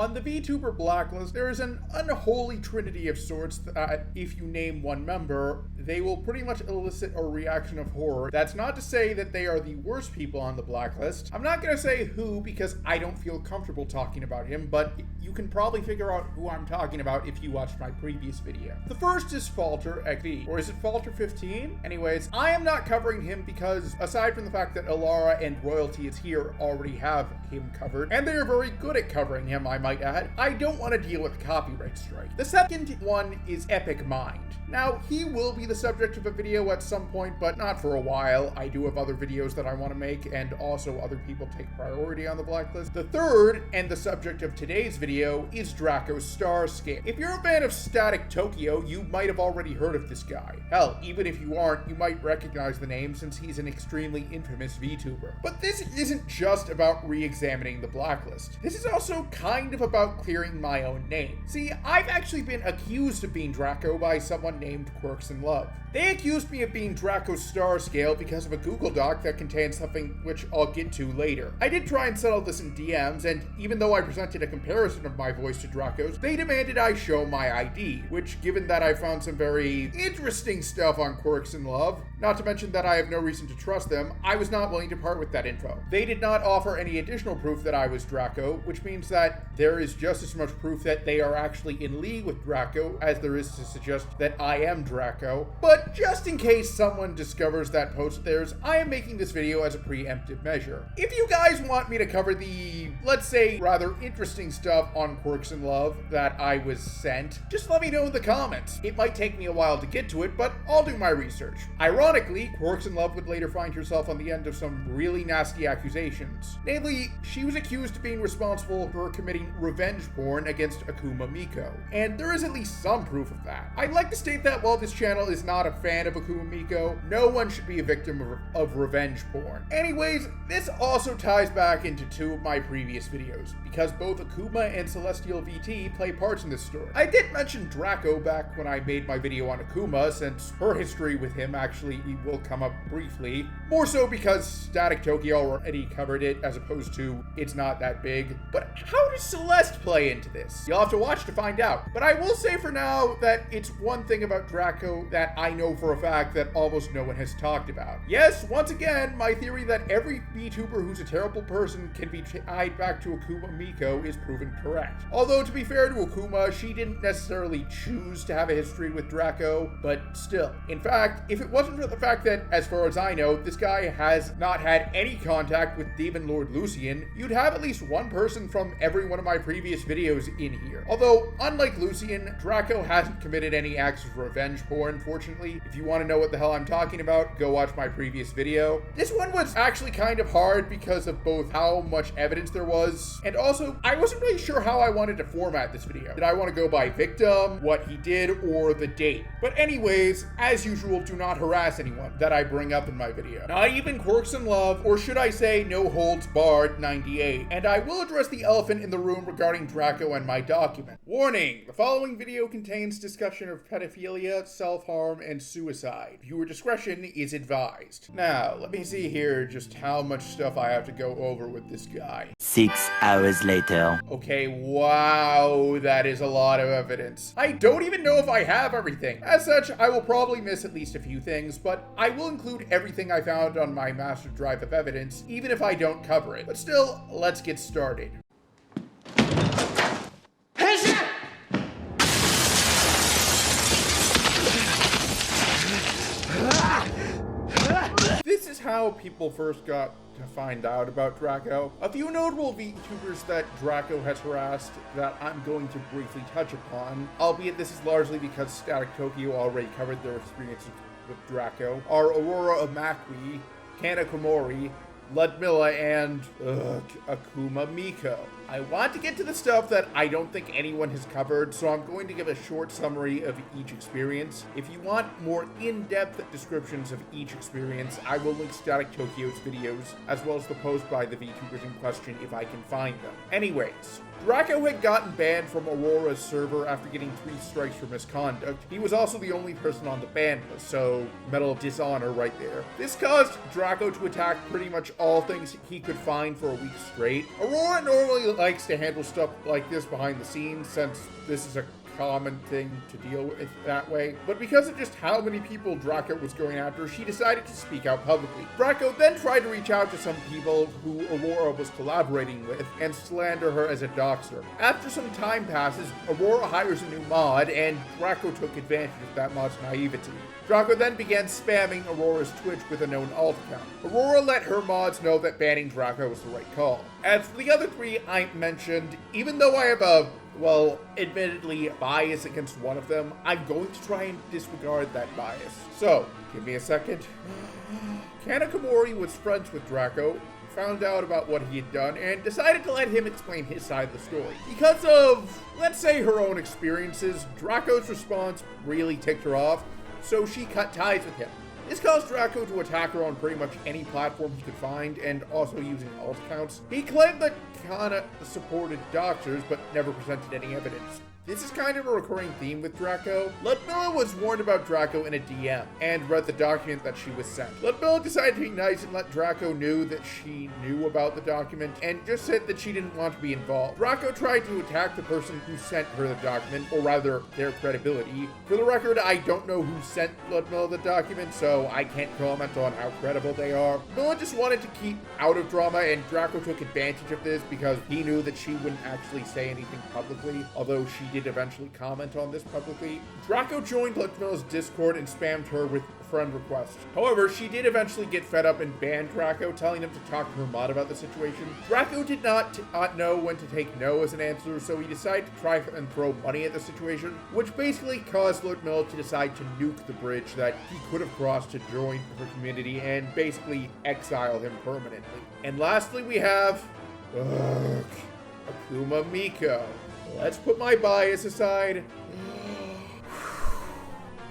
On the VTuber Blacklist, there is an unholy trinity of sorts that if you name one member, they will pretty much elicit a reaction of horror. That's not to say that they are the worst people on the blacklist. I'm not going to say who because I don't feel comfortable talking about him, but you can probably figure out who I'm talking about if you watched my previous video. The first is Falter XV, or is it Falter 15? Anyways, I am not covering him because aside from the fact that Aurora and Royalty is here already have him covered, and they are very good at covering him, I might add, I don't want to deal with a copyright strike. The second one is Epic Mind. Now, he will be the subject of a video at some point, but not for a while. I do have other videos that I want to make, and also other people take priority on the blacklist. The third, and the subject of today's video, is Draco's star scale. If you're a fan of Static Tokyo, you might have already heard of this guy. Hell, even if you aren't, you might recognize the name since he's an extremely infamous VTuber. But this isn't just about re-examining the blacklist. This is also kind of about clearing my own name. See, I've actually been accused of being Draco by someone named Quirks in Love. They accused me of being Draco's star scale because of a Google Doc that contains something which I'll get to later. I did try and settle this in DMs, and even though I presented a comparison of my voice to Draco's, they demanded I show my ID, which, given that I found some very interesting stuff on Quirks in Love, not to mention that I have no reason to trust them, I was not willing to part with that info. They did not offer any additional proof that I was Draco, which means that there is just as much proof that they are actually in league with Draco as there is to suggest that I am Draco. But just in case someone discovers that post of theirs, I am making this video as a preemptive measure. If you guys want me to cover the, let's say, rather interesting stuff on Quirks in Love that I was sent, just let me know in the comments. It might take me a while to get to it, but I'll do my research. Ironically, Quirks in Love would later find herself on the end of some really nasty accusations. Namely, she was accused of being responsible for committing revenge porn against Akuma Miko. And there is at least some proof of that. I'd like to state that while this channel is not a fan of Akuma Miko, no one should be a victim of revenge porn. Anyways, this also ties back into two of my previous videos, because both Akuma and CelestialVT play parts in this story. I did mention Draco back when I made my video on Akuma, since her history with him actually will come up briefly, more so because Static Tokyo already covered it as opposed to it's not that big. But how does Celeste play into this? You'll have to watch to find out. But I will say for now that it's one thing about Draco that I know for a fact that almost no one has talked about. Yes, once again, my theory that every VTuber who's a terrible person can be tied back to Akuma Miko is proven correct. Although, to be fair to Akuma, she didn't necessarily choose to have a history with Draco, but still. In fact, if it wasn't for the fact that, as far as I know, this guy has not had any contact with Demon Lord Lucian, you'd have at least one person from every one of my previous videos in here. Although, unlike Lucian, Draco hasn't committed any acts of revenge porn, fortunately. If you want to know what the hell I'm talking about, go watch my previous video. This one was actually kind of hard because of both how much evidence there was, and also, I wasn't really sure how I wanted to format this video. Did I want to go by victim, what he did, or the date? But anyways, as usual, do not harass anyone that I bring up in my video. Not even Quirks in Love, or should I say No Holds Barred 98. And I will address the elephant in the room regarding Draco and my document. Warning, the following video contains discussion of pedophilia, self-harm, and suicide. Viewer discretion is advised. Now, let me see here just how much stuff I have to go over with this guy. 6 hours later. Okay, wow, that is a lot of evidence. I don't even know if I have everything. As such, I will probably miss at least a few things, but I will include everything I found on my master drive of evidence, even if I don't cover it. But still, let's get started. This is how people first got to find out about Draco. A few notable VTubers that Draco has harassed that I'm going to briefly touch upon, albeit this is largely because Static Tokyo already covered their experiences with Draco, are Aurora of Makwi, Kana Komori, Ludmilla, and Akuma Miko. I want to get to the stuff that I don't think anyone has covered, so I'm going to give a short summary of each experience. If you want more in-depth descriptions of each experience, I will link Static Tokyo's videos, as well as the post by the VTubers in question if I can find them. Anyways, Draco had gotten banned from Aurora's server after getting 3 strikes for misconduct. He was also the only person on the ban list, so Medal of Dishonor right there. This caused Draco to attack pretty much all things he could find for a week straight. Aurora normally likes to handle stuff like this behind the scenes, since this is a common thing to deal with that way. But because of just how many people Draco was going after, she decided to speak out publicly. Draco then tried to reach out to some people who Aurora was collaborating with and slander her as a doxer. After some time passes, Aurora hires a new mod, and Draco took advantage of that mod's naivety. Draco then began spamming Aurora's Twitch with a known alt account. Aurora let her mods know that banning Draco was the right call. As for the other three I mentioned, even though I have a, well, admittedly bias against one of them, I'm going to try and disregard that bias. So, give me a second. Kanakamori was friends with Draco, found out about what he had done, and decided to let him explain his side of the story. Because of, let's say, her own experiences, Draco's response really ticked her off, so she cut ties with him. This caused Draco to attack her on pretty much any platform he could find, and also using alt accounts. He claimed that Kana supported doxers, but never presented any evidence. This is kind of a recurring theme with Draco. Ludmilla was warned about Draco in a DM, and read the document that she was sent. Ludmilla decided to be nice and let Draco know that she knew about the document, and just said that she didn't want to be involved. Draco tried to attack the person who sent her the document, or rather, their credibility. For the record, I don't know who sent Ludmilla the document, so I can't comment on how credible they are. Ludmilla just wanted to keep out of drama, and Draco took advantage of this because he knew that she wouldn't actually say anything publicly, although she did eventually comment on this publicly. Draco joined Ludmilla's Discord and spammed her with friend requests. However, she did eventually get fed up and banned Draco, telling him to talk to her mod about the situation. Draco did not know when to take no as an answer, so he decided to try and throw money at the situation, which basically caused Ludmilla to decide to nuke the bridge that he could have crossed to join her community and basically exile him permanently. And lastly, we have Akuma Miko. Let's put my bias aside.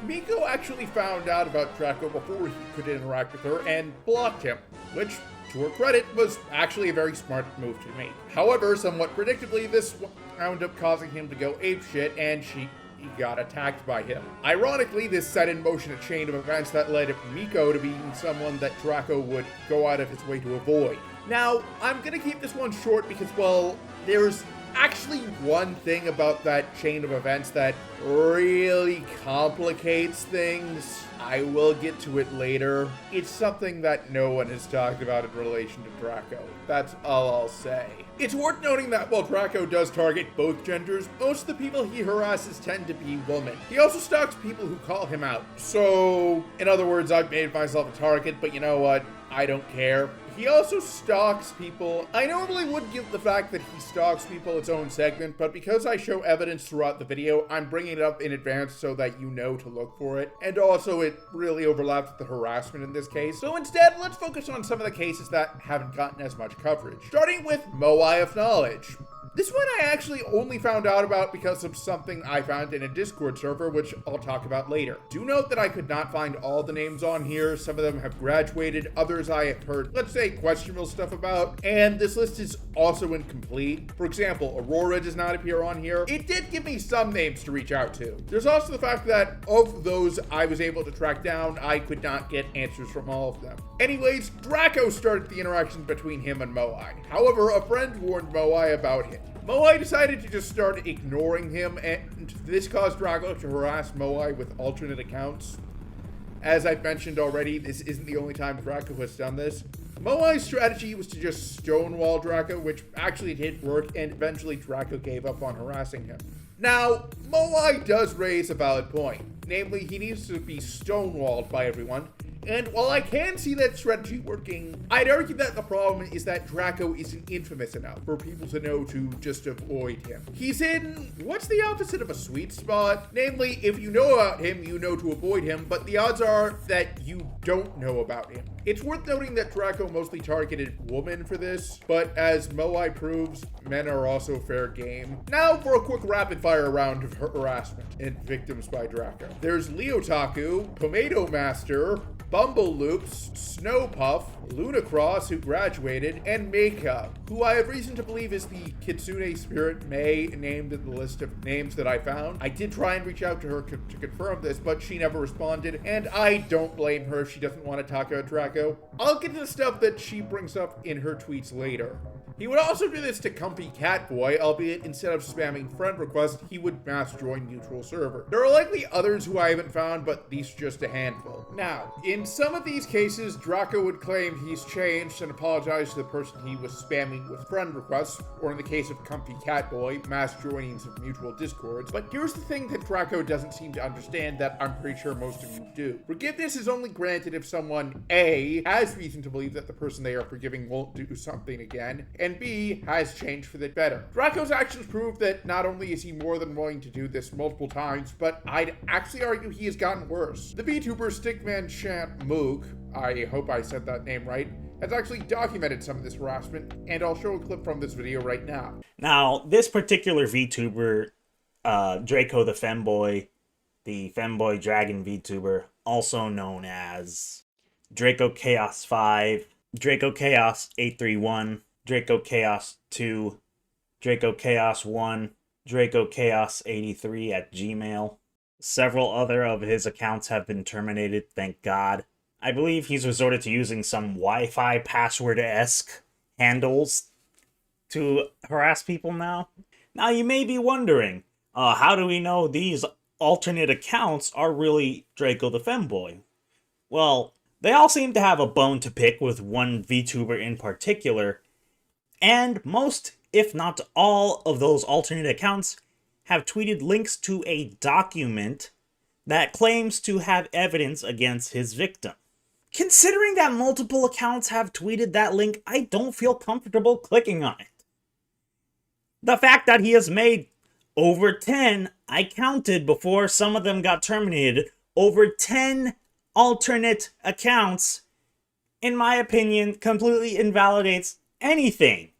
Miko actually found out about Draco before he could interact with her and blocked him, which, to her credit, was actually a very smart move to make. However, somewhat predictably, this wound up causing him to go apeshit, and he got attacked by him. Ironically, this set in motion a chain of events that led Miko to being someone that Draco would go out of his way to avoid. Now, I'm gonna keep this one short because, well, there's actually one thing about that chain of events that really complicates things. I will get to it later. It's something that no one has talked about in relation to Draco. That's all I'll say. It's worth noting that while Draco does target both genders, most of the people he harasses tend to be women. He also stalks people who call him out. So, in other words, I've made myself a target, but you know what? I don't care. He also stalks people. I normally would give the fact that he stalks people its own segment, but because I show evidence throughout the video, I'm bringing it up in advance so that you know to look for it. And also, it really overlaps with the harassment in this case. So instead, let's focus on some of the cases that haven't gotten as much coverage. Starting with Moai of Knowledge. This one I actually only found out about because of something I found in a Discord server, which I'll talk about later. Do note that I could not find all the names on here. Some of them have graduated, others I have heard, let's say, questionable stuff about, and this list is also incomplete. For example, Aurora does not appear on here. It did give me some names to reach out to. There's also the fact that of those I was able to track down, I could not get answers from all of them. Anyways, Draco started the interaction between him and Moai. However, a friend warned Moai about him. Moai decided to just start ignoring him, and this caused Draco to harass Moai with alternate accounts. As I've mentioned already, this isn't the only time Draco has done this. Moai's strategy was to just stonewall Draco, which actually did work, and eventually Draco gave up on harassing him. Now, Moai does raise a valid point. Namely, he needs to be stonewalled by everyone. And while I can see that strategy working, I'd argue that the problem is that Draco isn't infamous enough for people to know to just avoid him. He's in, what's the opposite of a sweet spot? Namely, if you know about him, you know to avoid him, but the odds are that you don't know about him. It's worth noting that Draco mostly targeted women for this, but as Moai proves, men are also fair game. Now for a quick rapid fire round of harassment and victims by Draco. There's Leotaku, Pomato Master, Bumble Loops, Snowpuff, Lunacross, who graduated, and Meika, who I have reason to believe is the Kitsune Spirit Mei named in the list of names that I found. I did try and reach out to her to confirm this, but she never responded, and I don't blame her if she doesn't want to talk about Draco. I'll get to the stuff that she brings up in her tweets later. He would also do this to Comfy Catboy, albeit instead of spamming friend requests, he would mass join mutual server. There are likely others who I haven't found, but these are just a handful. Now, in some of these cases, Draco would claim he's changed and apologize to the person he was spamming with friend requests, or in the case of Comfy Catboy, mass joinings of mutual discords. But here's the thing that Draco doesn't seem to understand that I'm pretty sure most of you do. Forgiveness is only granted if someone A, has reason to believe that the person they are forgiving won't do something again, and B, has changed for the better. Draco's actions prove that not only is he more than willing to do this multiple times, but I'd actually argue he has gotten worse. The VTuber Stickman Chant Moog, I hope I said that name right, has actually documented some of this harassment, and I'll show a clip from this video right now. Now, this particular VTuber, Draco the Femboy Dragon VTuber, also known as Draco Chaos 5, Draco Chaos 831, Draco Chaos 2, Draco Chaos 1, Draco Chaos 83 at Gmail. Several other of his accounts have been terminated, thank God. I believe he's resorted to using some Wi-Fi password-esque handles to harass people now. Now you may be wondering, how do we know these alternate accounts are really Draco the Femboy? Well, they all seem to have a bone to pick with one VTuber in particular, and most, if not all, of those alternate accounts have tweeted links to a document that claims to have evidence against his victim. Considering that multiple accounts have tweeted that link, I don't feel comfortable clicking on it. The fact that he has made over 10, I counted before some of them got terminated, over 10 alternate accounts, in my opinion, completely invalidates anything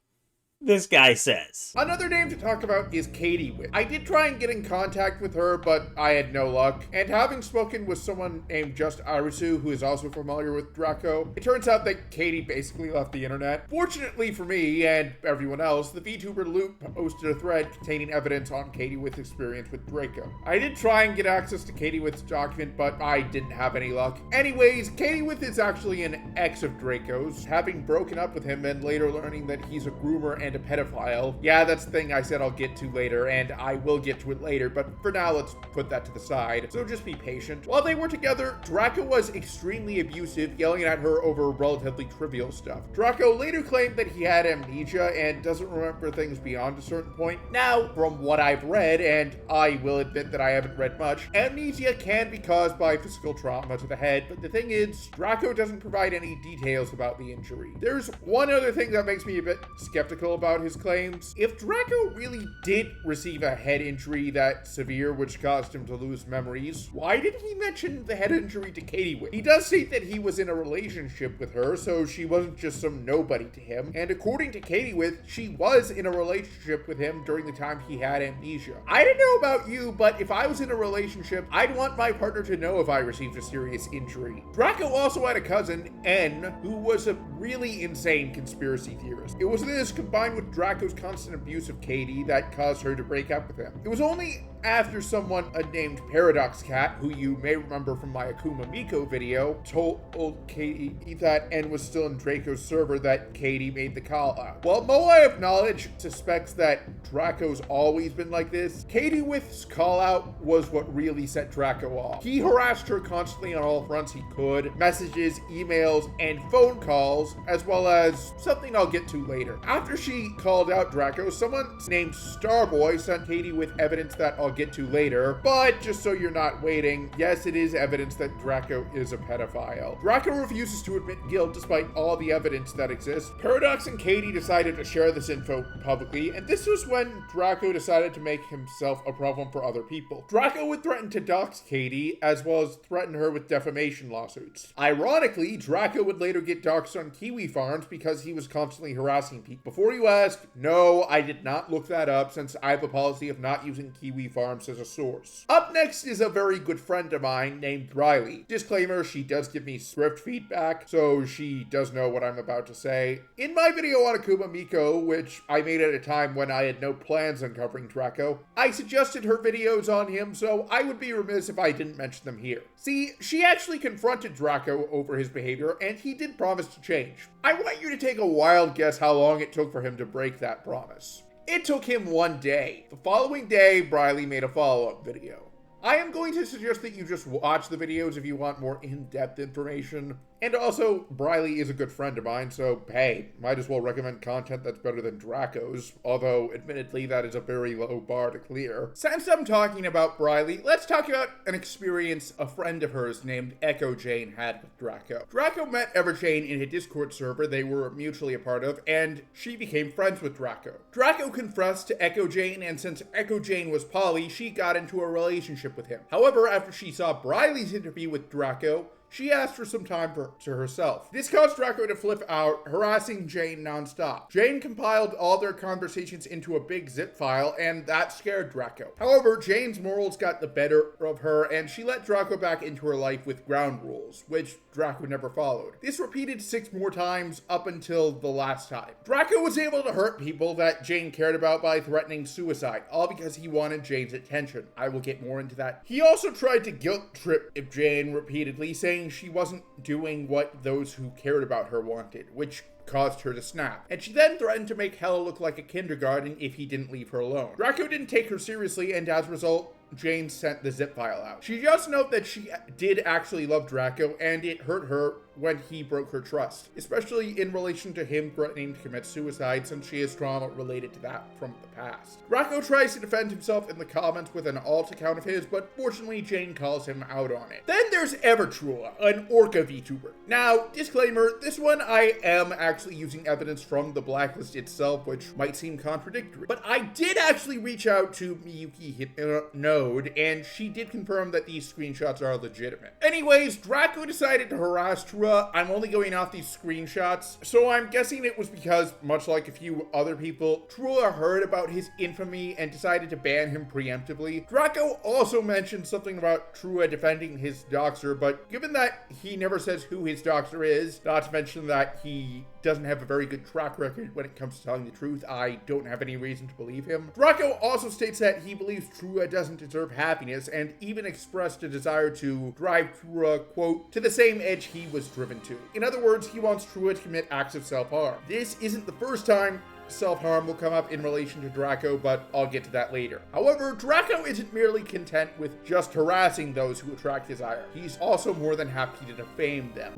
this guy says. Another name to talk about is Katie With. I did try and get in contact with her, but I had no luck. And having spoken with someone named Just Arisu, who is also familiar with Draco, it turns out that Katie basically left the internet. Fortunately for me and everyone else, the VTuber Loop posted a thread containing evidence on Katie With's experience with Draco. I did try and get access to Katie With's document, but I didn't have any luck. Anyways, Katie With is actually an ex of Draco's, having broken up with him and later learning that he's a groomer and a pedophile. Yeah, that's the thing I said I'll get to later, and I will get to it later, but for now, let's put that to the side. So just be patient. While they were together, Draco was extremely abusive, yelling at her over relatively trivial stuff. Draco later claimed that he had amnesia and doesn't remember things beyond a certain point. Now, from what I've read, and I will admit that I haven't read much, amnesia can be caused by physical trauma to the head, but the thing is, Draco doesn't provide any details about the injury. There's one other thing that makes me a bit skeptical about his claims. If Draco really did receive a head injury that severe, which caused him to lose memories, why didn't he mention the head injury to Katie With? He does state that he was in a relationship with her, so she wasn't just some nobody to him, and according to Katie With, she was in a relationship with him during the time he had amnesia. I don't know about you, but if I was in a relationship, I'd want my partner to know if I received a serious injury. Draco also had a cousin, N, who was a really insane conspiracy theorist. It was this, combined with Draco's constant abuse of Katie, that caused her to break up with him. It was only after someone named Paradox Cat, who you may remember from my Akuma Miko video, told Katie that N was still in Draco's server that Katie made the call out. While Moai of Knowledge suspects that Draco's always been like this, Katie With's call out was what really set Draco off. He harassed her constantly on all fronts he could, messages, emails, and phone calls, as well as something I'll get to later. After she called out Draco, someone named Starboy sent Katie With evidence that I'll get to later, but just so you're not waiting, yes, it is evidence that Draco is a pedophile. Draco refuses to admit guilt despite all the evidence that exists. Paradox and Katie decided to share this info publicly, and this was when Draco decided to make himself a problem for other people. Draco would threaten to dox Katie, as well as threaten her with defamation lawsuits. Ironically, Draco would later get doxed on Kiwi Farms because he was constantly harassing people. Before you ask, no, I did not look that up since I have a policy of not using Kiwi Farms farm, says a source. Up next is a very good friend of mine named Riley. Disclaimer, she does give me script feedback, so she does know what I'm about to say. In my video on Akuma Miko, which I made at a time when I had no plans on covering Draco, I suggested her videos on him, so I would be remiss if I didn't mention them here. See, she actually confronted Draco over his behavior, and he did promise to change. I want you to take a wild guess how long it took for him to break that promise. It took him 1 day. The following day, Riley made a follow-up video. I am going to suggest that you just watch the videos if you want more in-depth information. And also, Briley is a good friend of mine, so hey, might as well recommend content that's better than Draco's, although admittedly that is a very low bar to clear. Since I'm talking about Briley, let's talk about an experience a friend of hers named Echo Jane had with Draco. Draco met Everjane in a Discord server they were mutually a part of, and she became friends with Draco. Draco confessed to Echo Jane, and since Echo Jane was poly, she got into a relationship with him. However, after she saw Briley's interview with Draco, she asked for some time to herself. This caused Draco to flip out, harassing Jane nonstop. Jane compiled all their conversations into a big zip file, and that scared Draco. However, Jane's morals got the better of her, and she let Draco back into her life with ground rules, which Draco never followed. This repeated 6 more times up until the last time. Draco was able to hurt people that Jane cared about by threatening suicide, all because he wanted Jane's attention. I will get more into that. He also tried to guilt trip Jane repeatedly, saying she wasn't doing what those who cared about her wanted, which caused her to snap. And she then threatened to make Hella look like a kindergarten if he didn't leave her alone. Draco didn't take her seriously, and as a result, Jane sent the zip file out. She just noted that she did actually love Draco, and it hurt her when he broke her trust, especially in relation to him threatening to commit suicide, since she has trauma related to that from the past. Draco tries to defend himself in the comments with an alt account of his, but fortunately Jane calls him out on it. Then there's Evertrua, an Orca VTuber. Now, disclaimer, this one I am actually using evidence from the Blacklist itself, which might seem contradictory, but I did actually reach out to Miyuki Node, and she did confirm that these screenshots are legitimate. Anyways, Draco decided to harass Trua. I'm only going off these screenshots, so I'm guessing it was because, much like a few other people, Trua heard about his infamy and decided to ban him preemptively. Draco also mentioned something about Trua defending his doxer, but given that he never says who his doxer is, not to mention that he doesn't have a very good track record when it comes to telling the truth, I don't have any reason to believe him. Draco also states that he believes Trua doesn't deserve happiness, and even expressed a desire to drive Trua, quote, to the same edge he was driven to. In other words, he wants Trua to commit acts of self-harm. This isn't the first time self-harm will come up in relation to Draco, but I'll get to that later. However, Draco isn't merely content with just harassing those who attract his ire. He's also more than happy to defame them.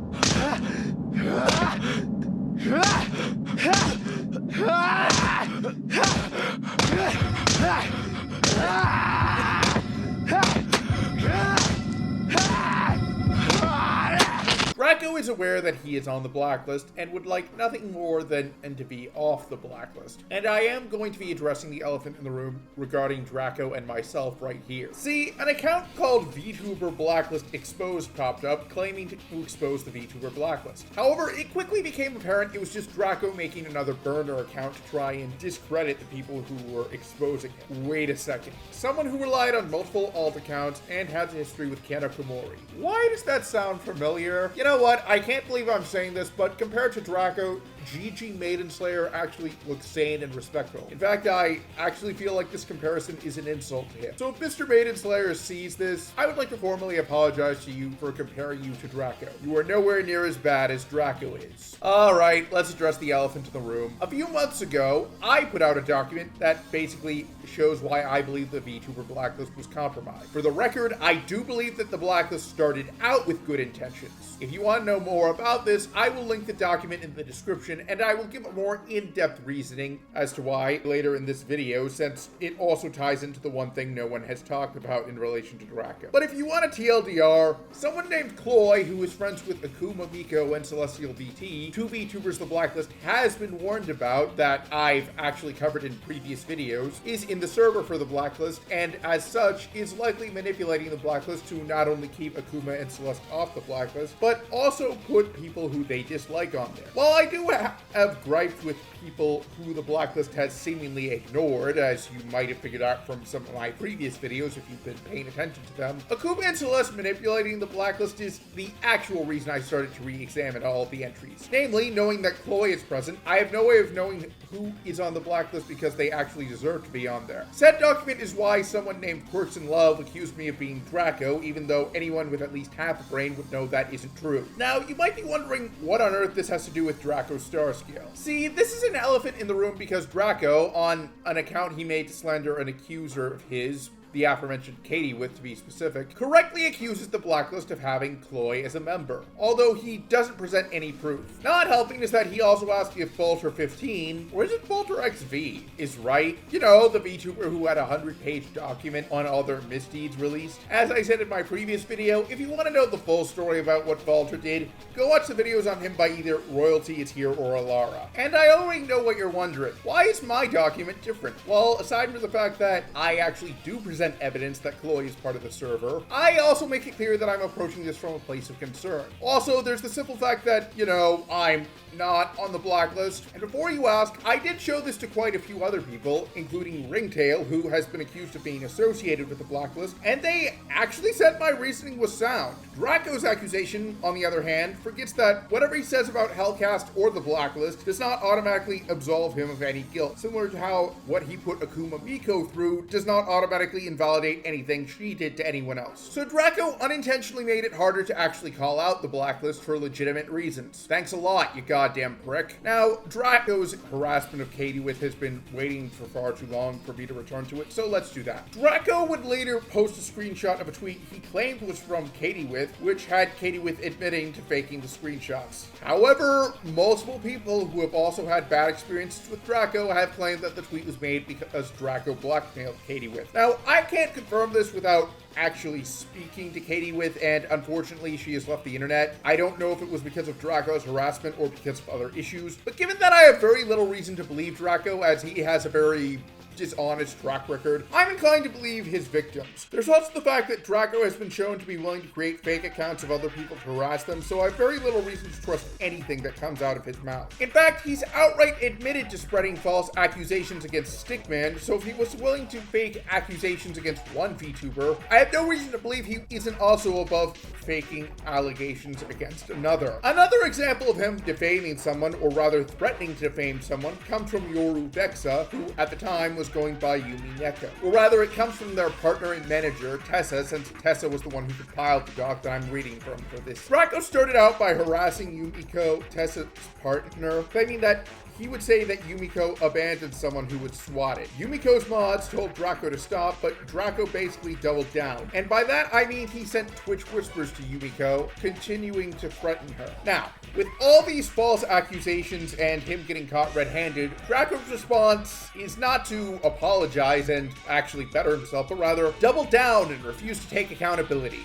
Draco is aware that he is on the blacklist and would like nothing more than to be off the blacklist. And I am going to be addressing the elephant in the room regarding Draco and myself right here. See, an account called VTuber Blacklist Exposed popped up, claiming to expose the VTuber Blacklist. However, it quickly became apparent it was just Draco making another burner account to try and discredit the people who were exposing him. Wait a second. Someone who relied on multiple alt accounts and has a history with Kanakomori. Why does that sound familiar? You know what? I can't believe I'm saying this, but compared to Draco, GG Maidenslayer actually looks sane and respectful. In fact, I actually feel like this comparison is an insult to him. So if Mr. Maidenslayer sees this, I would like to formally apologize to you for comparing you to Draco. You are nowhere near as bad as Draco is. Alright, let's address the elephant in the room. A few months ago, I put out a document that basically shows why I believe the VTuber Blacklist was compromised. For the record, I do believe that the Blacklist started out with good intentions. If you want to know more about this, I will link the document in the description, and I will give a more in-depth reasoning as to why later in this video, since it also ties into the one thing no one has talked about in relation to Draco. But if you want a TLDR, someone named Cloy, who is friends with Akuma Miko and CelestialVT, two VTubers the Blacklist has been warned about that I've actually covered in previous videos, is in the server for the Blacklist, and as such is likely manipulating the Blacklist to not only keep Akuma and Celeste off the Blacklist, but also put people who they dislike on there. While I do have gripes with people who the blacklist has seemingly ignored, as you might have figured out from some of my previous videos if you've been paying attention to them, Akuma and Celeste manipulating the blacklist is the actual reason I started to re-examine all of the entries. Namely, knowing that Chloe is present, I have no way of knowing who is on the blacklist because they actually deserve to be on there. Said document is why someone named Quirks in Love accused me of being Draco, even though anyone with at least half a brain would know that isn't true. Now, you might be wondering what on earth this has to do with Draco's star scale. See, this is an elephant in the room because Draco, on an account he made to slander an accuser of his, the aforementioned Katie with to be specific, correctly accuses the blacklist of having Chloe as a member, although he doesn't present any proof. Not helping is that he also asked if Falter15, or is it FalterXV, is right. You know, the VTuber who had a 100-page document on all their misdeeds released. As I said in my previous video, if you want to know the full story about what Falter did, go watch the videos on him by either Royalty Is Here or Aurora. And I already know what you're wondering. Why is my document different? Well, aside from the fact that I actually do present evidence that Chloe is part of the server, I also make it clear that I'm approaching this from a place of concern. Also, there's the simple fact that, you know, I'm not on the blacklist. And before you ask, I did show this to quite a few other people, including Ringtail, who has been accused of being associated with the blacklist, and they actually said my reasoning was sound. Draco's accusation, on the other hand, forgets that whatever he says about Hellcast or the blacklist does not automatically absolve him of any guilt, similar to how what he put Akuma Miko through does not automatically invalidate anything she did to anyone else. So Draco unintentionally made it harder to actually call out the blacklist for legitimate reasons. Thanks a lot, you goddamn prick. Now, Draco's harassment of Katie with has been waiting for far too long for me to return to it, so let's do that. Draco would later post a screenshot of a tweet he claimed was from Katie with, which had Katie with admitting to faking the screenshots. However, multiple people who have also had bad experiences with Draco have claimed that the tweet was made because Draco blackmailed Katie with. Now, I can't confirm this without actually speaking to Katie with, and unfortunately she has left the internet. I don't know if it was because of Draco's harassment or because of other issues, but given that I have very little reason to believe Draco, as he has a very dishonest track record, I'm inclined to believe his victims. There's also the fact that Draco has been shown to be willing to create fake accounts of other people to harass them, so I have very little reason to trust anything that comes out of his mouth. In fact, he's outright admitted to spreading false accusations against Stickman, so if he was willing to fake accusations against one VTuber, I have no reason to believe he isn't also above faking allegations against another. Another example of him defaming someone, or rather threatening to defame someone, comes from Yoru Vexa, who at the time was going by Yumi Neko. Or rather, it comes from their partner and manager, Tessa, since Tessa was the one who compiled the doc that I'm reading from for this. Draco started out by harassing Yumiko, Tessa's partner, claiming that he would say that Yumiko abandoned someone who would swat it. Yumiko's mods told Draco to stop, but Draco basically doubled down. And by that, I mean he sent Twitch whispers to Yumiko, continuing to threaten her. Now, with all these false accusations and him getting caught red-handed, Draco's response is not to apologize and actually better himself, but rather double down and refuse to take accountability.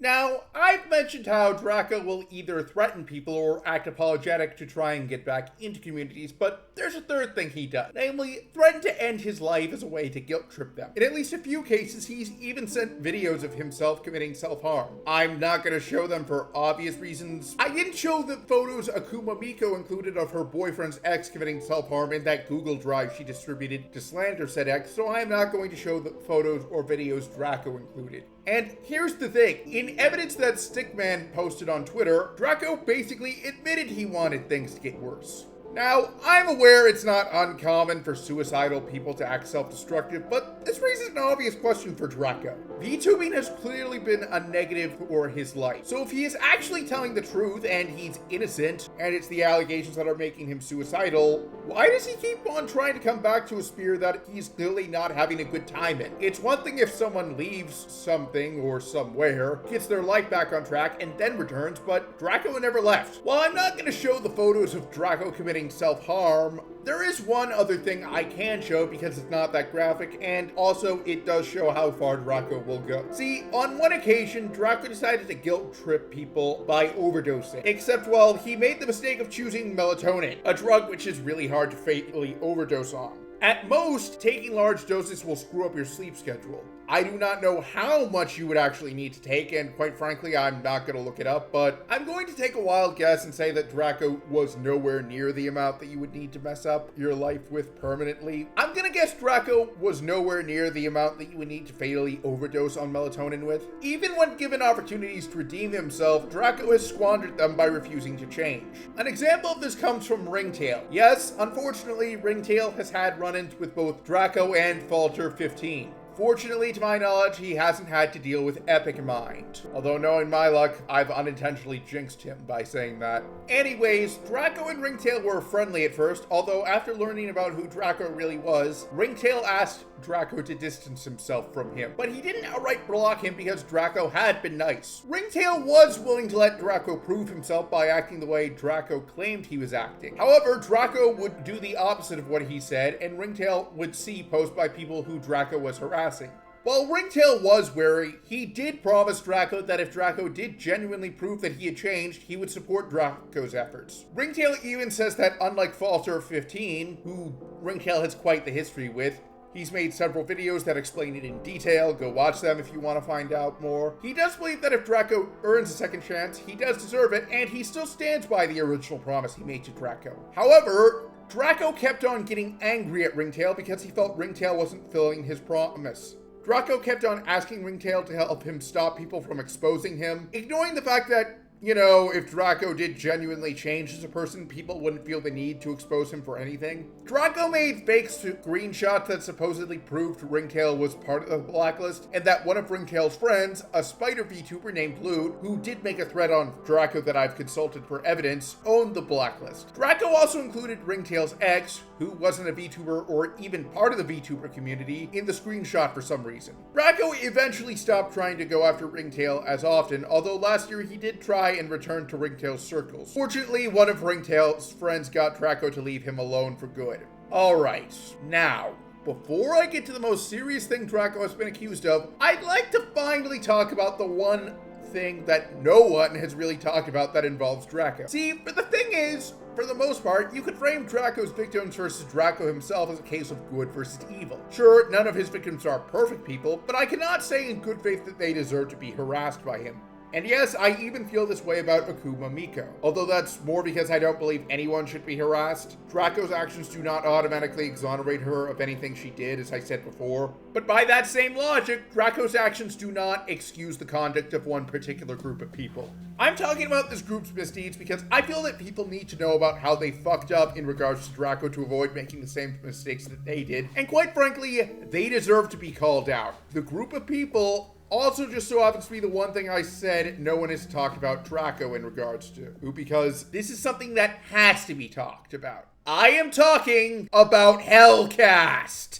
Now, I've mentioned how Draco will either threaten people or act apologetic to try and get back into communities, but there's a third thing he does, namely threaten to end his life as a way to guilt trip them. In at least a few cases, he's even sent videos of himself committing self-harm. I'm not going to show them for obvious reasons. I didn't show the photos Akuma Miko included of her boyfriend's ex committing self-harm in that Google Drive she distributed to slander said ex, so I'm not going to show the photos or videos Draco included. And here's the thing, in evidence that Stickman posted on Twitter, Draco basically admitted he wanted things to get worse. Now, I'm aware it's not uncommon for suicidal people to act self-destructive, but this raises an obvious question for Draco. VTubing has clearly been a negative for his life. So if he is actually telling the truth and he's innocent, and it's the allegations that are making him suicidal, why does he keep on trying to come back to a sphere that he's clearly not having a good time in? It's one thing if someone leaves something or somewhere, gets their life back on track, and then returns, but Draco never left. While I'm not going to show the photos of Draco committing getting self-harm. There is one other thing I can show because it's not that graphic, and also it does show how far Draco will go. See, on one occasion, Draco decided to guilt trip people by overdosing. Except, well, he made the mistake of choosing melatonin, a drug which is really hard to fatally overdose on. At most, taking large doses will screw up your sleep schedule. I do not know how much you would actually need to take, and quite frankly, I'm not going to look it up, but I'm going to take a wild guess and say that Draco was nowhere near the amount that you would need to mess up your life with permanently. I'm going to guess Draco was nowhere near the amount that you would need to fatally overdose on melatonin with. Even when given opportunities to redeem himself, Draco has squandered them by refusing to change. An example of this comes from Ringtail. Yes, unfortunately, Ringtail has had run-ins with both Draco and Falter 15. Fortunately, to my knowledge, he hasn't had to deal with Epic Mind. Although, knowing my luck, I've unintentionally jinxed him by saying that. Anyways, Draco and Ringtail were friendly at first, although after learning about who Draco really was, Ringtail asked Draco to distance himself from him. But he didn't outright block him because Draco had been nice. Ringtail was willing to let Draco prove himself by acting the way Draco claimed he was acting. However, Draco would do the opposite of what he said, and Ringtail would see posts by people who Draco was harassing. While Ringtail was wary, he did promise Draco that if Draco did genuinely prove that he had changed, he would support Draco's efforts. Ringtail even says that unlike Falter 15, who Ringtail has quite the history with, he's made several videos that explain it in detail. Go watch them if you want to find out more. He does believe that if Draco earns a second chance, he does deserve it, and he still stands by the original promise he made to Draco. However, Draco kept on getting angry at Ringtail because he felt Ringtail wasn't fulfilling his promise. Draco kept on asking Ringtail to help him stop people from exposing him, ignoring the fact that, you know, if Draco did genuinely change as a person, people wouldn't feel the need to expose him for anything. Draco made fake screenshots that supposedly proved Ringtail was part of the blacklist, and that one of Ringtail's friends, a spider VTuber named Loot, who did make a thread on Draco that I've consulted for evidence, owned the blacklist. Draco also included Ringtail's ex, who wasn't a VTuber or even part of the VTuber community, in the screenshot for some reason. Draco eventually stopped trying to go after Ringtail as often, although last year he did try and return to Ringtail's circles. Fortunately, one of Ringtail's friends got Draco to leave him alone for good. Alright, now, before I get to the most serious thing Draco has been accused of, I'd like to finally talk about the one thing that no one has really talked about that involves Draco. See, but the thing is, for the most part, you could frame Draco's victims versus Draco himself as a case of good versus evil. Sure, none of his victims are perfect people, but I cannot say in good faith that they deserve to be harassed by him. And yes, I even feel this way about Akuma Miko. Although that's more because I don't believe anyone should be harassed. Draco's actions do not automatically exonerate her of anything she did, as I said before. But by that same logic, Draco's actions do not excuse the conduct of one particular group of people. I'm talking about this group's misdeeds because I feel that people need to know about how they fucked up in regards to Draco to avoid making the same mistakes that they did. And quite frankly, they deserve to be called out. The group of people also just so happens to be the one thing I said no one has talked about Draco in regards to, because this is something that has to be talked about. I am talking about Hellcast!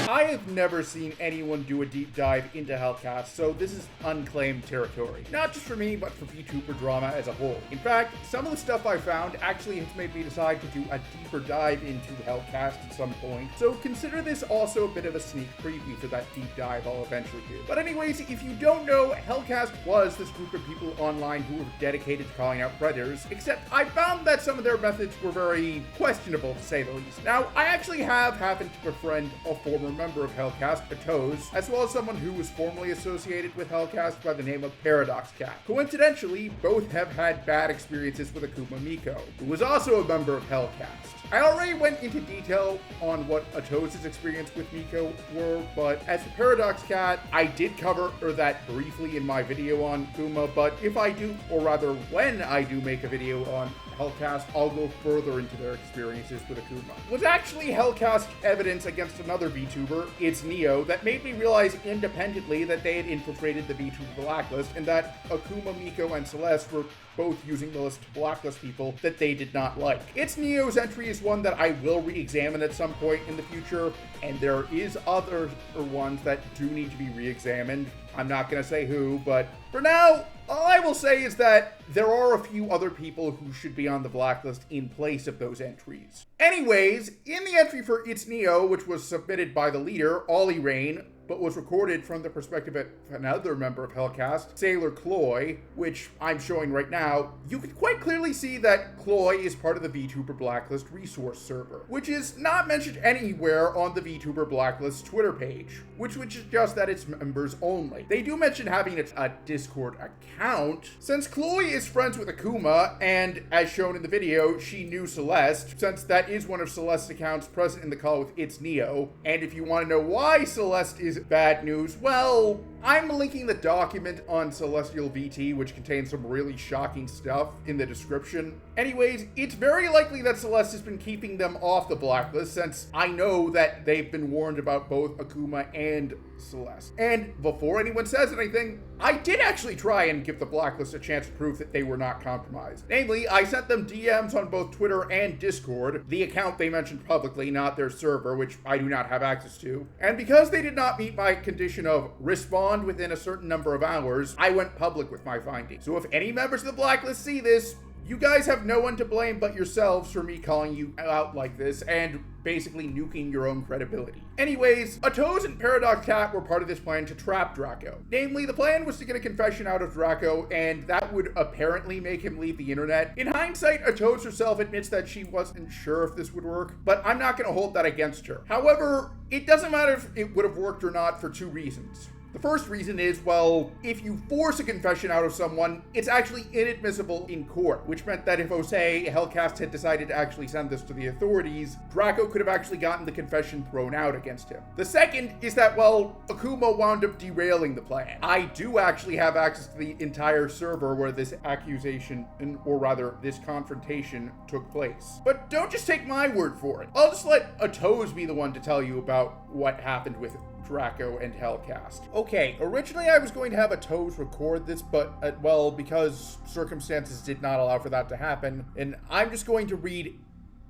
I have never seen anyone do a deep dive into Hellcast, so this is unclaimed territory. Not just for me, but for VTuber drama as a whole. In fact, some of the stuff I found actually has made me decide to do a deeper dive into Hellcast at some point, so consider this also a bit of a sneak preview for that deep dive I'll eventually do. But anyways, if you don't know, Hellcast was this group of people online who were dedicated to calling out predators, except I found that some of their methods were very questionable, to say the least. Now, I actually have happened to befriend a former member of Hellcast, Toes, as well as someone who was formerly associated with Hellcast by the name of Paradox Cat. Coincidentally, both have had bad experiences with Akuma Miko, who was also a member of Hellcast. I already went into detail on what Toes' experience with Miko were, but as for Paradox Cat, I did cover that briefly in my video on Akuma, but if I do, or rather when I do make a video on Hellcast, I'll go further into their experiences with Akuma. Was actually Hellcast evidence against another VTuber, It's Neo that made me realize independently that they had infiltrated the VTuber Blacklist and that Akuma, Miko, and Celeste were both using the list to blacklist people that they did not like. It's Neo's entry is one that I will re-examine at some point in the future, and there is other ones that do need to be re-examined. I'm not going to say who, but for now, all I will say is that there are a few other people who should be on the blacklist in place of those entries. Anyways, in the entry for It's Neo, which was submitted by the leader, Ollie Rain, but was recorded from the perspective of another member of Hellcast, Sailor Cloy, which I'm showing right now, you can quite clearly see that Cloy is part of the VTuber Blacklist resource server, which is not mentioned anywhere on the VTuber Blacklist Twitter page, which would suggest that it's members only. They do mention having a Discord account. Since Cloy is friends with Akuma, and as shown in the video, she knew Celeste, since that is one of Celeste's accounts present in the call with It's Neo, and if you want to know why Celeste is bad news, well, I'm linking the document on CelestialVT, which contains some really shocking stuff in the description. Anyways, it's very likely that Celeste has been keeping them off the blacklist, since I know that they've been warned about both Akuma and Celeste. And before anyone says anything, I did actually try and give the blacklist a chance to prove that they were not compromised. Namely, I sent them DMs on both Twitter and Discord, the account they mentioned publicly, not their server, which I do not have access to. And because they did not meet my condition of respond within a certain number of hours, I went public with my findings. So if any members of the blacklist see this, you guys have no one to blame but yourselves for me calling you out like this and basically nuking your own credibility. Anyways, Atoz and Paradox Cat were part of this plan to trap Draco. Namely, the plan was to get a confession out of Draco, and that would apparently make him leave the internet. In hindsight, Atoz herself admits that she wasn't sure if this would work, but I'm not going to hold that against her. However, it doesn't matter if it would have worked or not for two reasons. The first reason is, well, if you force a confession out of someone, it's actually inadmissible in court, which meant that if, say, Hellcast had decided to actually send this to the authorities, Draco could have actually gotten the confession thrown out against him. The second is that, well, Akuma wound up derailing the plan. I do actually have access to the entire server where this accusation, or rather, this confrontation took place. But don't just take my word for it. I'll just let Atoz be the one to tell you about what happened with Draco and Hellcast. Okay, originally I was going to have Atoz record this, but, well, because circumstances did not allow for that to happen, and I'm just going to read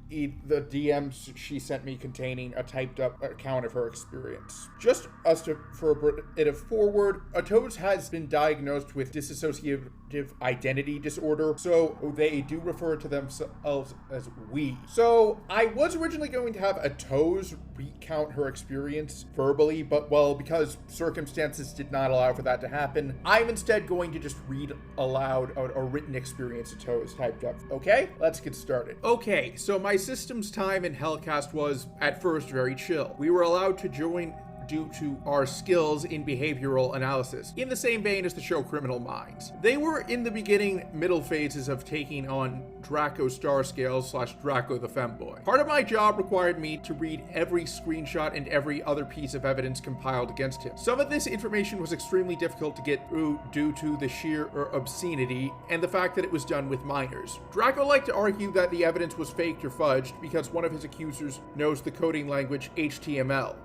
the DMs she sent me containing a typed up account of her experience. Just for a bit of forward, Atoz has been diagnosed with dissociative identity disorder, so they do refer to themselves as we. So I was originally going to have Atoz recount her experience verbally, but well, because circumstances did not allow for that to happen, I'm instead going to just read aloud a written experience Atoz typed up. Okay, let's get started. Okay, so my system's time in Hellcast was at first very chill. We were allowed to join due to our skills in behavioral analysis, in the same vein as the show Criminal Minds. They were in the beginning middle phases of taking on Draco Star Scales / Draco the Femboy. Part of my job required me to read every screenshot and every other piece of evidence compiled against him. Some of this information was extremely difficult to get through due to the sheer obscenity and the fact that it was done with minors. Draco liked to argue that the evidence was faked or fudged because one of his accusers knows the coding language HTML.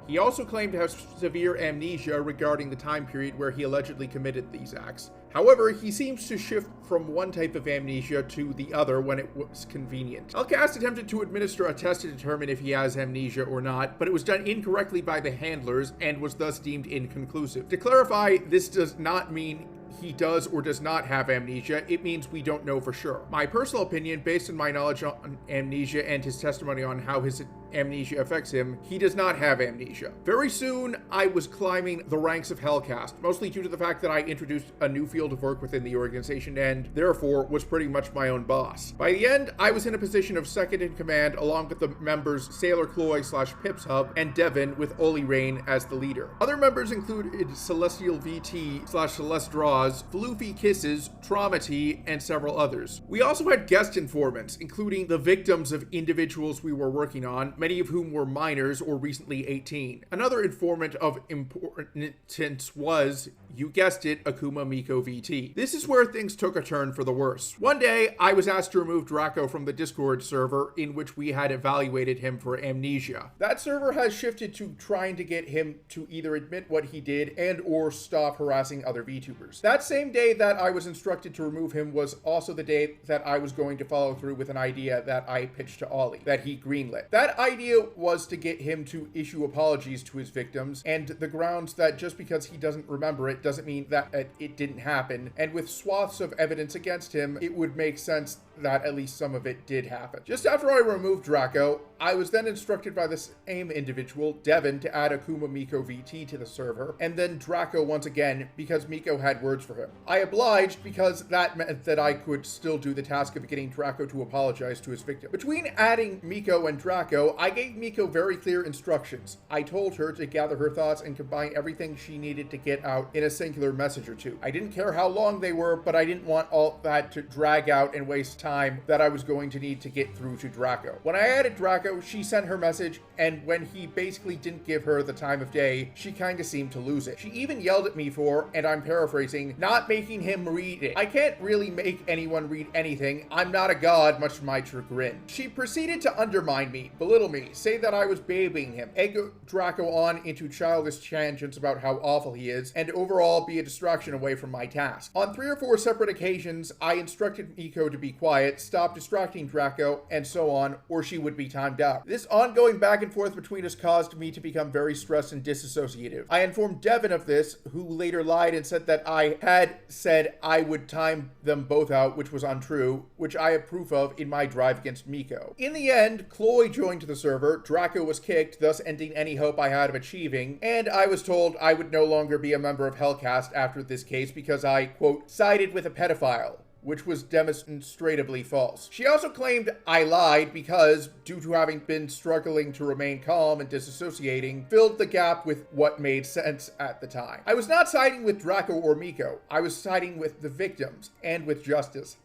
He also claimed to have severe amnesia regarding the time period where he allegedly committed these acts. However, he seems to shift from one type of amnesia to the other when it was convenient. Hellcast attempted to administer a test to determine if he has amnesia or not, but it was done incorrectly by the handlers and was thus deemed inconclusive. To clarify, this does not mean he does or does not have amnesia. It means we don't know for sure. My personal opinion, based on my knowledge on amnesia and his testimony on how his amnesia affects him, he does not have amnesia. Very soon, I was climbing the ranks of Hellcast, mostly due to the fact that I introduced a new field of work within the organization and, therefore, was pretty much my own boss. By the end, I was in a position of second in command along with the members Sailor Cloy / Pips Hub and Devin with Ollie Rain as the leader. Other members included CelestialVT / Celeste Draws, Floofy Kisses, Trauma T, and several others. We also had guest informants, including the victims of individuals we were working on, many of whom were minors or recently 18. Another informant of importance was You guessed it, Akuma Miko VT. This is where things took a turn for the worse. One day, I was asked to remove Draco from the Discord server in which we had evaluated him for amnesia. That server has shifted to trying to get him to either admit what he did and or stop harassing other VTubers. That same day that I was instructed to remove him was also the day that I was going to follow through with an idea that I pitched to Ollie, that he greenlit. That idea was to get him to issue apologies to his victims, and the grounds that just because he doesn't remember it doesn't mean that it didn't happen, and with swaths of evidence against him, it would make sense that at least some of it did happen. Just after I removed Draco, I was then instructed by the same individual, Devin, to add Akuma Miko VT to the server, and then Draco once again because Miko had words for him. I obliged because that meant that I could still do the task of getting Draco to apologize to his victim. Between adding Miko and Draco, I gave Miko very clear instructions. I told her to gather her thoughts and combine everything she needed to get out in a singular message or two. I didn't care how long they were, but I didn't want all that to drag out and waste time that I was going to need to get through to Draco. When I added Draco, she sent her message, and when he basically didn't give her the time of day, she kinda seemed to lose it. She even yelled at me for, and I'm paraphrasing, not making him read it. I can't really make anyone read anything. I'm not a god, much to my chagrin. She proceeded to undermine me, belittle me, say that I was babying him, egg Draco on into childish tangents about how awful he is, and overall be a distraction away from my task. On 3 or 4 separate occasions, I instructed Miko to be quiet, stop distracting Draco, and so on, or she would be timed out. This ongoing back and forth between us caused me to become very stressed and disassociative. I informed Devin of this, who later lied and said that I had said I would time them both out, which was untrue, which I have proof of in my drive against Miko. In the end, Chloe joined the server, Draco was kicked, thus ending any hope I had of achieving, and I was told I would no longer be a member of Hellcast after this case because I, quote, sided with a pedophile, which was demonstratively false. She also claimed I lied because, due to having been struggling to remain calm and disassociating, filled the gap with what made sense at the time. I was not siding with Draco or Miko. I was siding with the victims and with justice.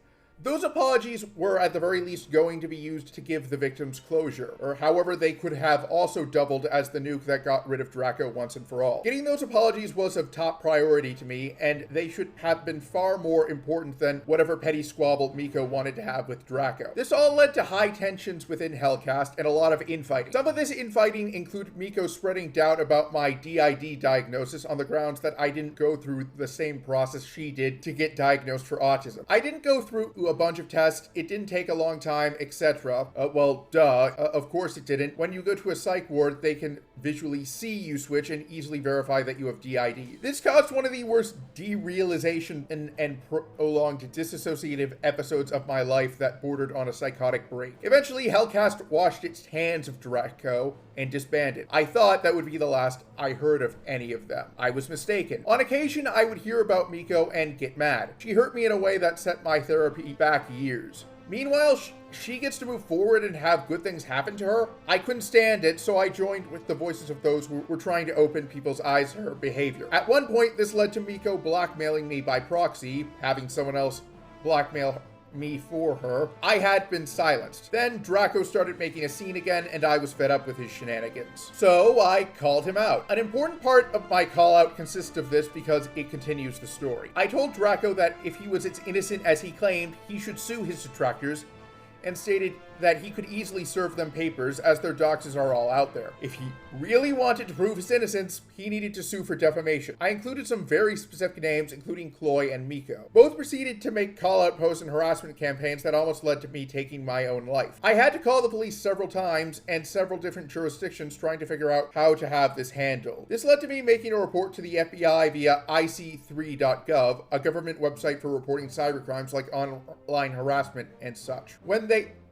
Those apologies were at the very least going to be used to give the victims closure, or however they could have also doubled as the nuke that got rid of Draco once and for all. Getting those apologies was of top priority to me, and they should have been far more important than whatever petty squabble Miko wanted to have with Draco. This all led to high tensions within Hellcast and a lot of infighting. Some of this infighting included Miko spreading doubt about my DID diagnosis on the grounds that I didn't go through the same process she did to get diagnosed for autism. I didn't go through a bunch of tests, it didn't take a long time, etc. Well, duh, of course it didn't. When you go to a psych ward, they can visually see you switch and easily verify that you have DID. This caused one of the worst derealization and prolonged disassociative episodes of my life that bordered on a psychotic break. Eventually, Hellcast washed its hands of Draco and disbanded. I thought that would be the last I heard of any of them. I was mistaken. On occasion, I would hear about Miko and get mad. She hurt me in a way that set my therapy back years. Meanwhile, she gets to move forward and have good things happen to her. I couldn't stand it, so I joined with the voices of those who were trying to open people's eyes to her behavior. At one point, this led to Miko blackmailing me by proxy, having someone else blackmail me for her. I had been silenced. Then Draco started making a scene again, and I was fed up with his shenanigans. So I called him out. An important part of my call out consists of this because it continues the story. I told Draco that if he was as innocent as he claimed, he should sue his detractors, and stated that he could easily serve them papers as their doxes are all out there. If he really wanted to prove his innocence, he needed to sue for defamation. I included some very specific names, including Chloe and Miko. Both proceeded to make call-out posts and harassment campaigns that almost led to me taking my own life. I had to call the police several times and several different jurisdictions trying to figure out how to have this handled. This led to me making a report to the FBI via ic3.gov, a government website for reporting cybercrimes like online harassment and such. When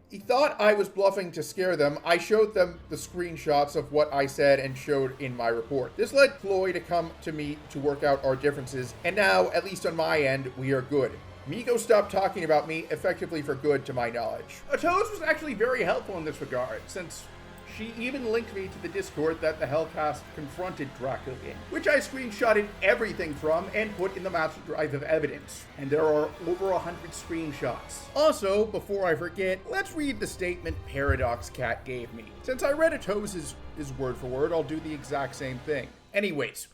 he thought I was bluffing to scare them, I showed them the screenshots of what I said and showed in my report. This led Chloe to come to me to work out our differences, and now, at least on my end, we are good. Miko stopped talking about me, effectively for good to my knowledge. Toes was actually very helpful in this regard, since she even linked me to the Discord that the Hellcast confronted Draco in, which I screenshotted everything from and put in the master drive of evidence. And there are over 100 screenshots. Also, before I forget, let's read the statement Paradox Cat gave me. Since I read Toes' word for word, I'll do the exact same thing. Anyways,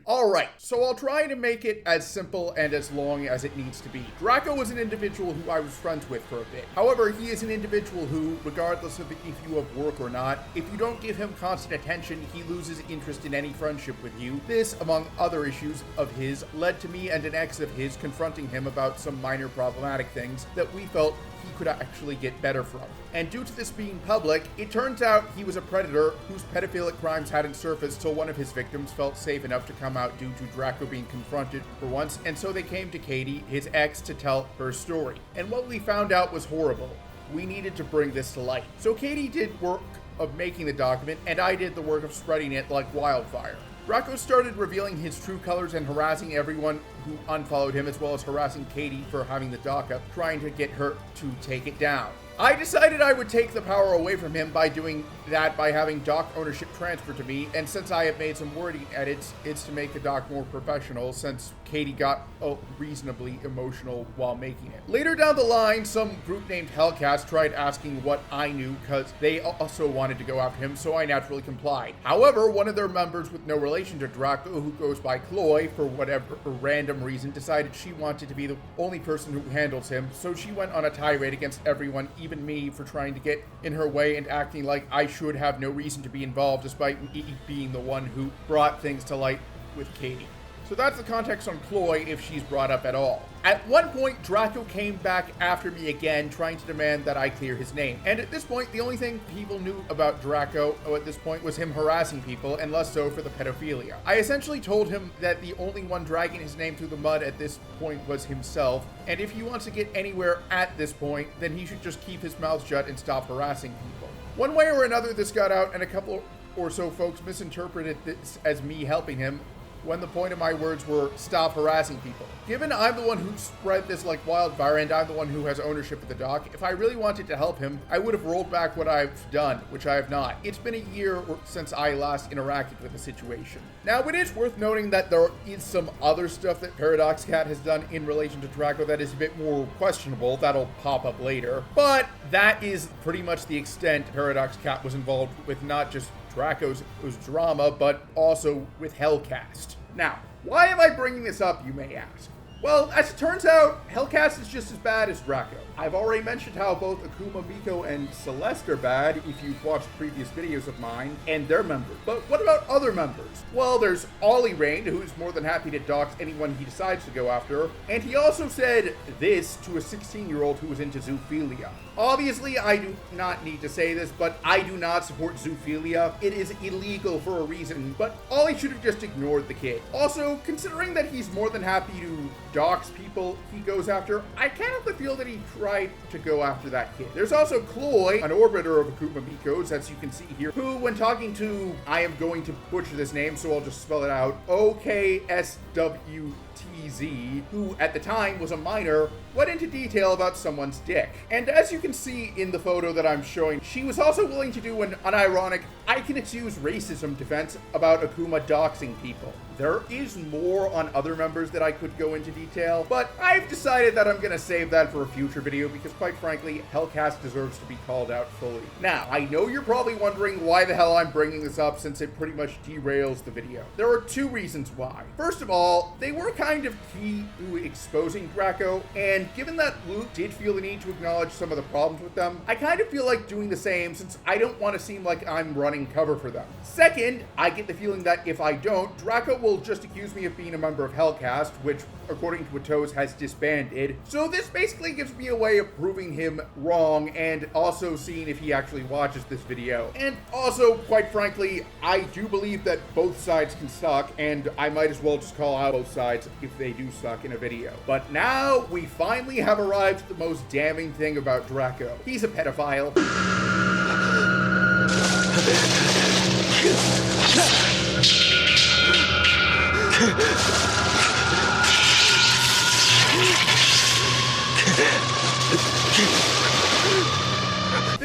Alright, so I'll try to make it as simple and as long as it needs to be. Draco was an individual who I was friends with for a bit. However, he is an individual who, regardless of if you have work or not, if you don't give him constant attention, he loses interest in any friendship with you. This, among other issues of his, led to me and an ex of his confronting him about some minor problematic things that we felt he could actually get better from. And due to this being public, it turns out he was a predator whose pedophilic crimes hadn't surfaced till one of his victims felt safe enough to come out due to Draco being confronted for once, and so they came to Katie, his ex, to tell her story. And what we found out was horrible. We needed to bring this to light. So Katie did work of making the document, and I did the work of spreading it like wildfire. Draco started revealing his true colors and harassing everyone who unfollowed him, as well as harassing Katie for having the doc up, trying to get her to take it down. I decided I would take the power away from him by doing that by having doc ownership transferred to me, and since I have made some wording edits, it's to make the doc more professional, since Katie got reasonably emotional while making it. Later down the line, some group named Hellcast tried asking what I knew because they also wanted to go after him, so I naturally complied. However, one of their members with no relation to Draco, who goes by Chloe, for whatever random reason, decided she wanted to be the only person who handles him, so she went on a tirade against everyone, even me, for trying to get in her way and acting like I should have no reason to be involved, despite me being the one who brought things to light with Katie. So that's the context on Chloe, if she's brought up at all. At one point, Draco came back after me again, trying to demand that I clear his name. And at this point, the only thing people knew about Draco at this point was him harassing people, and less so for the pedophilia. I essentially told him that the only one dragging his name through the mud at this point was himself, and if he wants to get anywhere at this point, then he should just keep his mouth shut and stop harassing people. One way or another, this got out, and a couple or so folks misinterpreted this as me helping him, when the point of my words were stop harassing people. Given I'm the one who spread this like wildfire and I'm the one who has ownership of the doc, if I really wanted to help him, I would have rolled back what I've done, which I have not. It's been a year since I last interacted with the situation. Now, it is worth noting that there is some other stuff that Paradox Cat has done in relation to Draco that is a bit more questionable. That'll pop up later. But that is pretty much the extent Paradox Cat was involved with, not just Draco's drama, but also with Hellcast. Now, why am I bringing this up, you may ask? Well, as it turns out, Hellcast is just as bad as Draco. I've already mentioned how both Akuma, Miko, and Celeste are bad, if you've watched previous videos of mine, and their members. But what about other members? Well, there's Ollie Rain, who's more than happy to dox anyone he decides to go after, and he also said this to a 16-year-old who was into zoophilia. Obviously, I do not need to say this, but I do not support zoophilia. It is illegal for a reason, but Ollie should have just ignored the kid. Also, considering that he's more than happy to dox people he goes after, I kind of feel that he tried to go after that kid. There's also Chloe, an orbiter of Akuma Miko's, as you can see here, who, when talking to, I am going to butcher this name, so I'll just spell it out, OKSWTZ, who at the time was a minor, went into detail about someone's dick. And as you can see in the photo that I'm showing, she was also willing to do an unironic, I can excuse racism defense about Akuma doxing people. There is more on other members that I could go into detail, but I've decided that I'm gonna save that for a future video because quite frankly, Hellcast deserves to be called out fully. Now, I know you're probably wondering why the hell I'm bringing this up since it pretty much derails the video. There are two reasons why. First of all, they were kind of key to exposing Draco, and given that Luke did feel the need to acknowledge some of the problems with them, I kind of feel like doing the same since I don't want to seem like I'm running cover for them. Second, I get the feeling that if I don't, Draco will just accuse me of being a member of Hellcast, which, according to Atos, has disbanded. So this basically gives me a way of proving him wrong and also seeing if he actually watches this video. And also, quite frankly, I do believe that both sides can suck, and I might as well just call out both sides if they do suck in a video. But now, we finally have arrived at the most damning thing about Draco. He's a pedophile.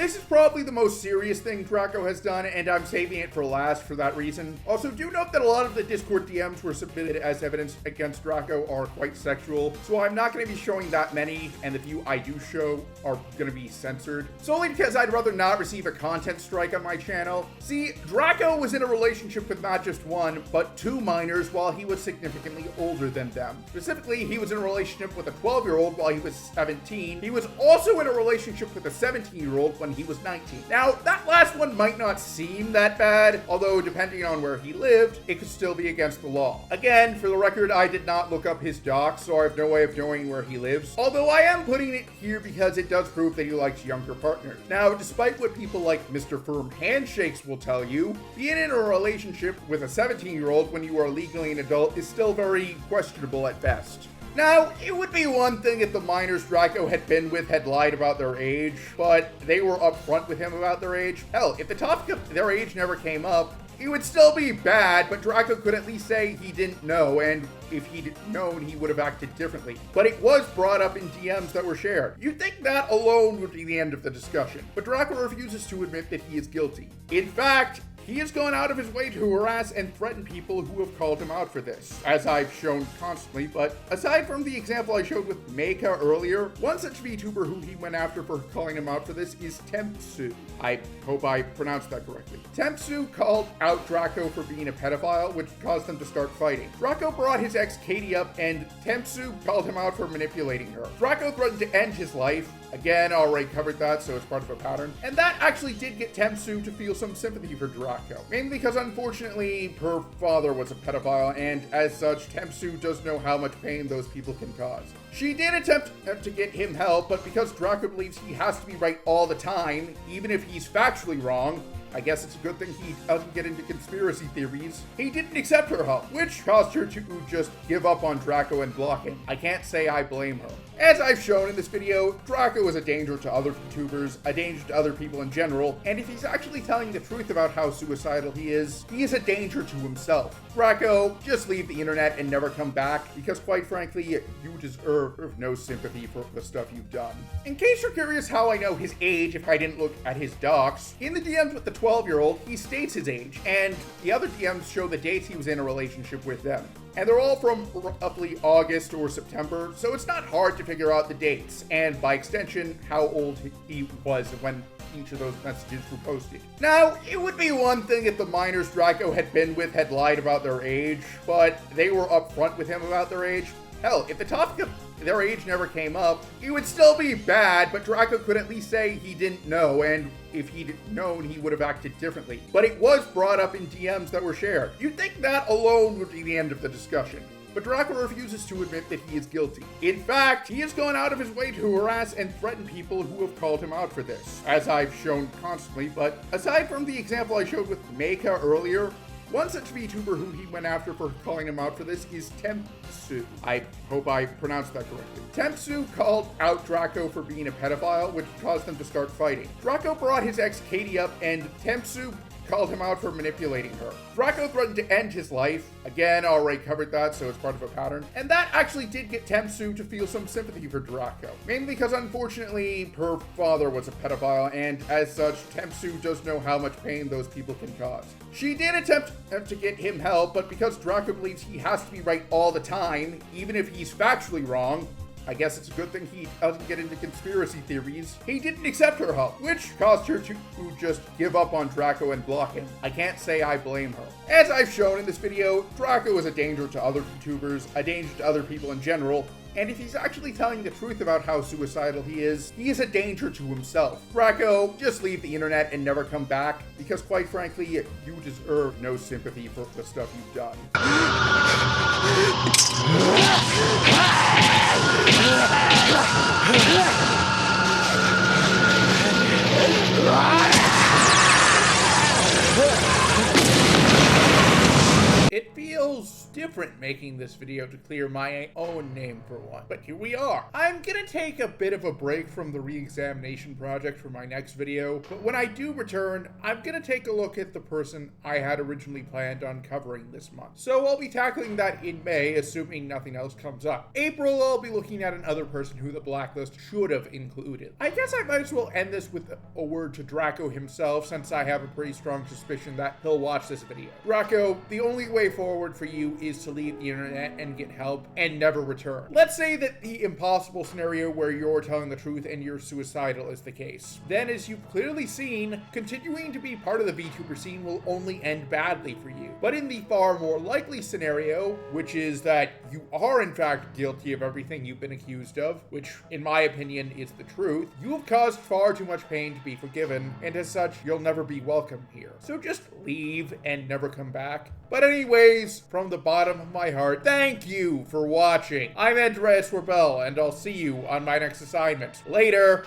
this is probably the most serious thing Draco has done, and I'm saving it for last for that reason. Also, do note that a lot of the Discord DMs were submitted as evidence against Draco are quite sexual, so I'm not going to be showing that many, and the few I do show are going to be censored, solely because I'd rather not receive a content strike on my channel. See, Draco was in a relationship with not just one, but two minors while he was significantly older than them. Specifically, he was in a relationship with a 12-year-old while he was 17. He was also in a relationship with a 17-year-old when he was 19. Now, that last one might not seem that bad, although depending on where he lived, it could still be against the law. Again, for the record, I did not look up his docs, so I have no way of knowing where he lives, although I am putting it here because it does prove that he likes younger partners. Now, despite what people like Mr. Firm Handshakes will tell you, being in a relationship with a 17-year-old when you are legally an adult is still very questionable at best. Now, it would be one thing if the minors Draco had been with had lied about their age, but they were upfront with him about their age. Hell, if the topic of their age never came up, it would still be bad, but Draco could at least say he didn't know, and if he'd known, he would have acted differently. But it was brought up in DMs that were shared. You'd think that alone would be the end of the discussion, but Draco refuses to admit that he is guilty. In fact, he has gone out of his way to harass and threaten people who have called him out for this, as I've shown constantly. But aside from the example I showed with Meika earlier, one such VTuber who he went after for calling him out for this is Tempsu. I hope I pronounced that correctly. Tempsu called out Draco for being a pedophile, which caused them to start fighting. Draco brought his ex Katie up, and Tempsu called him out for manipulating her. Draco threatened to end his life. Again, I already covered that, so it's part of a pattern. And that actually did get Tempsu to feel some sympathy for Draco. Mainly because, unfortunately, her father was a pedophile, and as such, Tempsu does know how much pain those people can cause. She did attempt to get him help, but because Draco believes he has to be right all the time, even if he's factually wrong, I guess it's a good thing he doesn't get into conspiracy theories, he didn't accept her help, which caused her to just give up on Draco and block him. I can't say I blame her. As I've shown in this video, Draco is a danger to other VTubers, a danger to other people in general, and if he's actually telling the truth about how suicidal he is a danger to himself. Draco, just leave the internet and never come back, because quite frankly, you deserve no sympathy for the stuff you've done. In case you're curious how I know his age if I didn't look at his docs, in the DMs with the 12-year-old, he states his age, and the other DMs show the dates he was in a relationship with them. And they're all from roughly August or September, so it's not hard to figure out the dates, and by extension, how old he was when each of those messages were posted. Now, it would be one thing if the minors Draco had been with had lied about their age, but they were upfront with him about their age. Hell, if the topic of their age never came up, it would still be bad, but Draco could at least say he didn't know, and if he'd known, he would have acted differently. But it was brought up in DMs that were shared. You'd think that alone would be the end of the discussion. But Draco refuses to admit that he is guilty. In fact, he has gone out of his way to harass and threaten people who have called him out for this, as I've shown constantly. But aside from the example I showed with Meika earlier, one such VTuber who he went after for calling him out for this is Tempsu. I hope I pronounced that correctly. Tempsu called out Draco for being a pedophile, which caused them to start fighting. Draco brought his ex Katie up, and Tempsu called him out for manipulating her. Draco threatened to end his life. Again, I already covered that, so it's part of a pattern. And that actually did get Tempsu to feel some sympathy for Draco. Mainly because, unfortunately, her father was a pedophile, and as such, Tempsu does know how much pain those people can cause. She did attempt to get him help, but because Draco believes he has to be right all the time, even if he's factually wrong, I guess it's a good thing he doesn't get into conspiracy theories, he didn't accept her help, which caused her to just give up on Draco and block him. I can't say I blame her. As I've shown in this video, Draco is a danger to other VTubers, a danger to other people in general, and if he's actually telling the truth about how suicidal he is a danger to himself. Draco, just leave the internet and never come back, because quite frankly, you deserve no sympathy for the stuff you've done. It feels different making this video to clear my own name for one. But here we are. I'm gonna take a bit of a break from the re-examination project for my next video, but when I do return, I'm gonna take a look at the person I had originally planned on covering this month. So I'll be tackling that in May, assuming nothing else comes up. April, I'll be looking at another person who the blacklist should have included. I guess I might as well end this with a word to Draco himself, since I have a pretty strong suspicion that he'll watch this video. Draco, the only way forward for you is to leave the internet and get help and never return. Let's say that the impossible scenario where you're telling the truth and you're suicidal is the case. Then, as you've clearly seen, continuing to be part of the VTuber scene will only end badly for you. But in the far more likely scenario, which is that you are in fact guilty of everything you've been accused of, which in my opinion is the truth, you have caused far too much pain to be forgiven, and as such, you'll never be welcome here. So just leave and never come back. But anyways, from the bottom of my heart, thank you for watching. I'm Andreas Rebel, and I'll see you on my next assignment. Later!